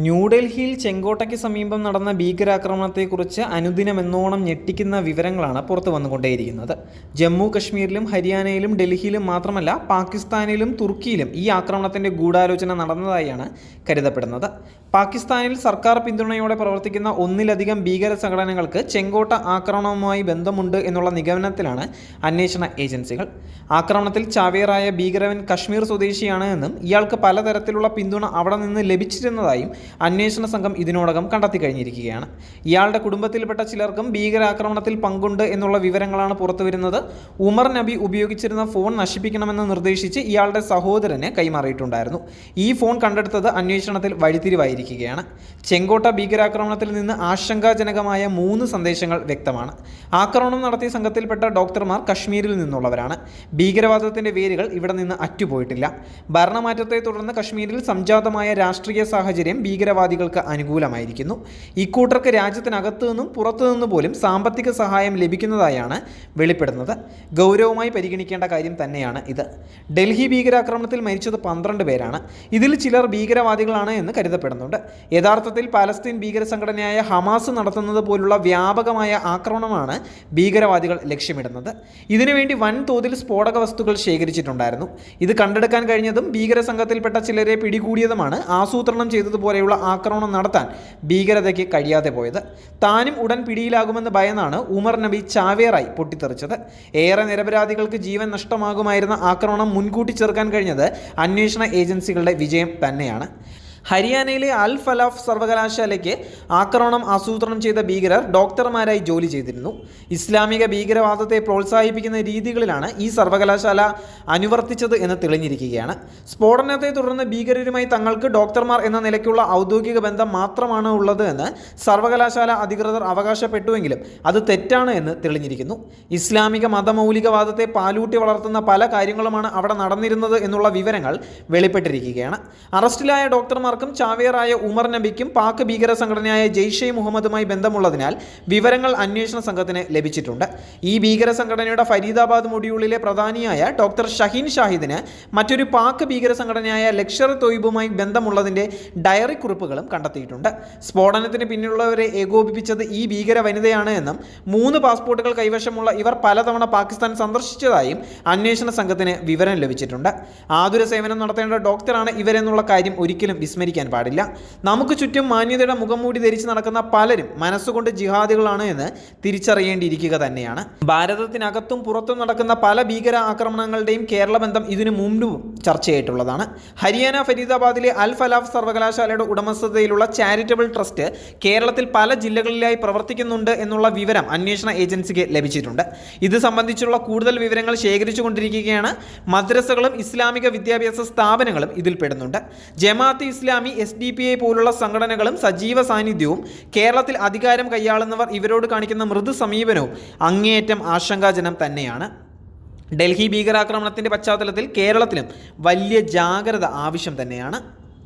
ന്യൂഡൽഹിയിൽ ചെങ്കോട്ടയ്ക്ക് സമീപം നടന്ന ഭീകരാക്രമണത്തെക്കുറിച്ച് അനുദിനമെന്നോണം ഞെട്ടിക്കുന്ന വിവരങ്ങളാണ് പുറത്തു വന്നുകൊണ്ടേയിരിക്കുന്നത്. ജമ്മു കശ്മീരിലും ഹരിയാനയിലും ഡൽഹിയിലും മാത്രമല്ല പാകിസ്ഥാനിലും തുർക്കിയിലും ഈ ആക്രമണത്തിൻ്റെ ഗൂഢാലോചന നടന്നതായാണ് കരുതപ്പെടുന്നത്. പാകിസ്ഥാനിൽ സർക്കാർ പിന്തുണയോടെ പ്രവർത്തിക്കുന്ന ഒന്നിലധികം ഭീകര സംഘടനകൾക്ക് ചെങ്കോട്ട ആക്രമണവുമായി ബന്ധമുണ്ട് എന്നുള്ള നിഗമനത്തിലാണ് അന്വേഷണ ഏജൻസികൾ. ആക്രമണത്തിൽ ചാവേറായ ഭീകരവൻ കശ്മീർ സ്വദേശിയാണ് എന്നും ഇയാൾക്ക് പലതരത്തിലുള്ള പിന്തുണ അവിടെ നിന്ന് ലഭിച്ചിരുന്നതായും അന്വേഷണ സംഘം ഇതിനോടകം കണ്ടെത്തി കഴിഞ്ഞിരിക്കുകയാണ്. ഇയാളുടെ കുടുംബത്തിൽപ്പെട്ട ചിലർക്കും ഭീകരാക്രമണത്തിൽ പങ്കുണ്ട് എന്നുള്ള വിവരങ്ങളാണ് പുറത്തുവരുന്നത്. ഉമർ നബി ഉപയോഗിച്ചിരുന്ന ഫോൺ നശിപ്പിക്കണമെന്ന് നിർദ്ദേശിച്ച് ഇയാളുടെ സഹോദരന് കൈമാറിയിട്ടുണ്ടായിരുന്നു. ഈ ഫോൺ കണ്ടെടുത്തത് അന്വേഷണത്തിൽ വഴിത്തിരിവായിരിക്കുകയാണ്. ചെങ്കോട്ട ഭീകരാക്രമണത്തിൽ നിന്ന് ആശങ്കാജനകമായ 3 സന്ദേശങ്ങൾ വ്യക്തമാണ്. ആക്രമണം നടത്തിയ സംഘത്തിൽപ്പെട്ട ഡോക്ടർമാർ കശ്മീരിൽ നിന്നുള്ളവരാണ്. ഭീകരവാദത്തിന്റെ വേരുകൾ ഇവിടെ നിന്ന് അറ്റുപോയിട്ടില്ല. ഭരണമാറ്റത്തെ തുടർന്ന് കശ്മീരിൽ സംജാതമായ രാഷ്ട്രീയ സാഹചര്യം ഭീകരവാദികൾക്ക് അനുകൂലമായിരിക്കുന്നു. ഇക്കൂട്ടർക്ക് രാജ്യത്തിനകത്തു നിന്നും പുറത്തുനിന്നു പോലും സാമ്പത്തിക സഹായം ലഭിക്കുന്നതായാണ് വെളിപ്പെടുന്നത്. ഗൗരവമായി പരിഗണിക്കേണ്ട കാര്യം തന്നെയാണ് ഇത്. ഡൽഹി ഭീകരാക്രമണത്തിൽ മരിച്ചത് 12 പേരാണ്. ഇതിൽ ചിലർ ഭീകരവാദികളാണ് എന്ന് കരുതപ്പെടുന്നുണ്ട്. യഥാർത്ഥത്തിൽ പാലസ്തീൻ ഭീകര സംഘടനയായ ഹമാസ് നടത്തുന്നത് പോലുള്ള വ്യാപകമായ ആക്രമണമാണ് ഭീകരവാദികൾ ലക്ഷ്യമിടുന്നത്. ഇതിനുവേണ്ടി വൻതോതിൽ സ്ഫോടക വസ്തുക്കൾ ശേഖരിച്ചിട്ടുണ്ടായിരുന്നു. ഇത് കണ്ടെടുക്കാൻ കഴിഞ്ഞതും ഭീകര സംഘത്തിൽപ്പെട്ട ചിലരെ പിടികൂടിയതുമാണ് ആസൂത്രണം ചെയ്തതുപോലെയുള്ള ആക്രമണം നടത്താൻ ഭീകരതയ്ക്ക് കഴിയാതെ പോയത്. താനും ഉടൻ പിടിയിലാകുമെന്ന് ഭയന്നാണ് ഉമർ നബി ചാവേറായി പൊട്ടിത്തെറിച്ചത്. ഏറെ നിരപരാധികൾക്ക് ജീവൻ നഷ്ടമാകുമായിരുന്ന ആക്രമണം മുൻകൂട്ടി ചെറുക്കാൻ കഴിഞ്ഞത് അന്വേഷണ ഏജൻസികളുടെ വിജയം തന്നെയാണ്. ഹരിയാനയിലെ അൽ ഫലാഫ് സർവകലാശാലയ്ക്ക് ആക്രമണം ആസൂത്രണം ചെയ്ത ഭീകരർ ഡോക്ടർമാരായി ജോലി ചെയ്തിരുന്നു. ഇസ്ലാമിക ഭീകരവാദത്തെ പ്രോത്സാഹിപ്പിക്കുന്ന രീതികളിലാണ് ഈ സർവകലാശാല അനുവർത്തിച്ചത് എന്ന് തെളിഞ്ഞിരിക്കുകയാണ്. സ്ഫോടനത്തെ തുടർന്ന് ഭീകരരുമായി തങ്ങൾക്ക് ഡോക്ടർമാർ എന്ന നിലയ്ക്കുള്ള ഔദ്യോഗിക ബന്ധം മാത്രമാണ് ഉള്ളത് എന്ന് സർവകലാശാല അധികൃതർ അവകാശപ്പെട്ടുവെങ്കിലും അത് തെറ്റാണ് എന്ന് തെളിഞ്ഞിരിക്കുന്നു. ഇസ്ലാമിക മതമൗലികവാദത്തെ പാലൂട്ടി വളർത്തുന്ന പല കാര്യങ്ങളുമാണ് അവിടെ നടന്നിരുന്നത് എന്നുള്ള വിവരങ്ങൾ വെളിപ്പെട്ടിരിക്കുകയാണ്. അറസ്റ്റിലായ ഡോക്ടർമാർ ചാവേറായ ഉമർ നബിക്കും പാക് ഭീകര സംഘടനയായ ജെയ്ഷെ മുഹമ്മദുമായി ബന്ധമുള്ളതിനാൽ വിവരങ്ങൾ അന്വേഷണ സംഘത്തിന് ലഭിച്ചിട്ടുണ്ട്. ഈ ഭീകര സംഘടനയുടെ ഫരീദാബാദ് മൊഡ്യൂളിലെ പ്രധാനിയായ ഡോക്ടർ ഷഹീൻ ഷാഹിദിന് മറ്റൊരു പാക് ഭീകര സംഘടനയായ ലഷ്കർ തൊയ്ബുമായി ബന്ധമുള്ളതിൻ്റെ ഡയറി കുറിപ്പുകളും കണ്ടെത്തിയിട്ടുണ്ട്. സ്ഫോടനത്തിന് പിന്നിലുള്ളവരെ ഏകോപിപ്പിച്ചത് ഈ ഭീകര വനിതയാണ് എന്നും 3 പാസ്പോർട്ടുകൾ കൈവശമുള്ള ഇവർ പലതവണ പാകിസ്ഥാൻ സന്ദർശിച്ചതായും അന്വേഷണ സംഘത്തിന് വിവരം ലഭിച്ചിട്ടുണ്ട്. ആതുര സേവനം നടത്തേണ്ട ഡോക്ടറാണ് ഇവരെന്നുള്ള കാര്യം ഒരിക്കലും വിസ്മരിക്കാൻ പാടില്ല. നമുക്ക് ചുറ്റും മാന്യതയുടെ മുഖംമൂടി ധരിച്ച് നടക്കുന്ന പലരും മനസ്സുകൊണ്ട് ജിഹാദികളാണ് എന്ന് തിരിച്ചറിയേണ്ടിയിരിക്കുക തന്നെയാണ്. ഭാരതത്തിനകത്തും പുറത്തും നടക്കുന്ന പല ഭീകര ആക്രമണങ്ങളുടെയും കേരള ബന്ധം ഇതിനു മുമ്പും ചർച്ചയായിട്ടുള്ളതാണ്. ഹരിയാന ഫരീദാബാദിലെ അൽ ഫലാഫ് സർവകലാശാലയുടെ ഉടമസ്ഥതയിലുള്ള ചാരിറ്റബിൾ ട്രസ്റ്റ് കേരളത്തിൽ പല ജില്ലകളിലായി പ്രവർത്തിക്കുന്നുണ്ട് എന്നുള്ള വിവരം അന്വേഷണ ഏജൻസിക്ക് ലഭിച്ചിട്ടുണ്ട്. ഇത് സംബന്ധിച്ചുള്ള കൂടുതൽ വിവരങ്ങൾ ശേഖരിച്ചുകൊണ്ടിരിക്കുകയാണ്. മദ്രസകളും ഇസ്ലാമിക വിദ്യാഭ്യാസ സ്ഥാപനങ്ങളും ഇതിൽ പെടുന്നുണ്ട്. ജമാഅത്ത് ഇസ്ലാമി, SDPI പോലുള്ള സംഘടനകളും സജീവ സാന്നിധ്യവും കേരളത്തിൽ അധികാരം കൈയാളുന്നവർ ഇവരോട് കാണിക്കുന്ന മൃദു സമീപനവും അങ്ങേയറ്റം ആശങ്കാജനം തന്നെയാണ്. ഡൽഹി ഭീകരാക്രമണത്തിൻ്റെ പശ്ചാത്തലത്തിൽ കേരളത്തിലും വലിയ ജാഗ്രത ആവശ്യം തന്നെയാണ്.